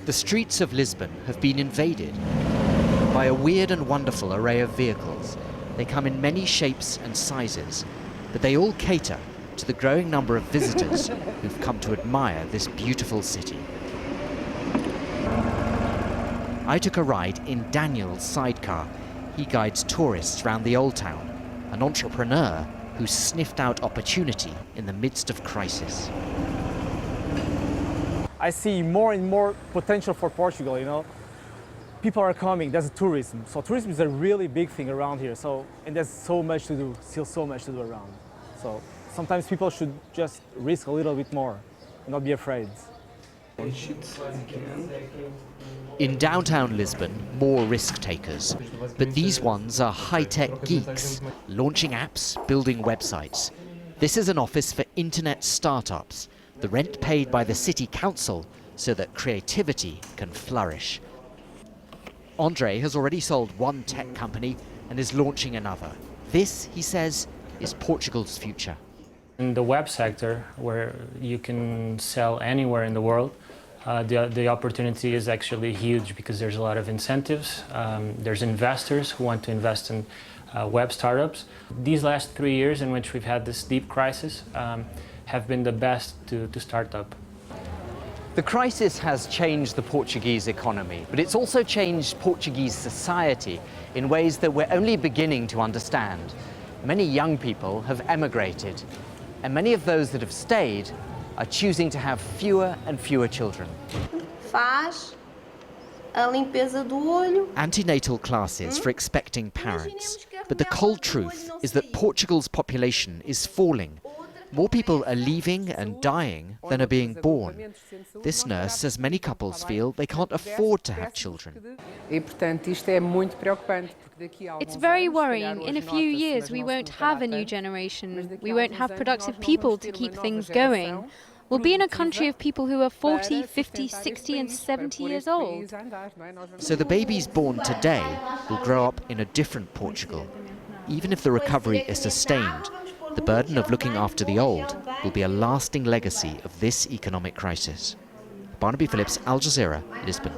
The streets of Lisbon have been invaded by a weird and wonderful array of vehicles. They come in many shapes and sizes, but they all cater to the growing number of visitors who've come to admire this beautiful city. I took a ride in Daniel's sidecar. He guides tourists around the old town, an entrepreneur who sniffed out opportunity in the midst of crisis. I see more and more potential for Portugal, you know. People are coming, there's tourism. So tourism is a really big thing around here. And there's so much to do, still so much to do around. So sometimes people should just risk a little bit more and not be afraid. In downtown Lisbon, more risk takers. But these ones are high-tech geeks, launching apps, building websites. This is an office for internet startups, the rent paid by the city council so that creativity can flourish. Andre has already sold one tech company and is launching another. This, he says, is Portugal's future. In the web sector, where you can sell anywhere in the world, the opportunity is actually huge because there's a lot of incentives. There's investors who want to invest in web startups. These last 3 years in which we've had this deep crisis have been the best to start up. The crisis has changed the Portuguese economy, but it's also changed Portuguese society in ways that we're only beginning to understand. Many young people have emigrated, and many of those that have stayed are choosing to have fewer and fewer children. Faz a limpeza do olho. Antenatal classes for expecting parents. But the cold truth is that Portugal's population is falling. More people are leaving and dying than are being born. This nurse says many couples feel they can't afford to have children. It's very worrying. In a few years, we won't have a new generation. We won't have productive people to keep things going. We'll be in a country of people who are 40, 50, 60 and 70 years old. So the babies born today will grow up in a different Portugal. Even if the recovery is sustained, the burden of looking after the old will be a lasting legacy of this economic crisis. Barnaby, Phillips, Al Jazeera, Lisbon.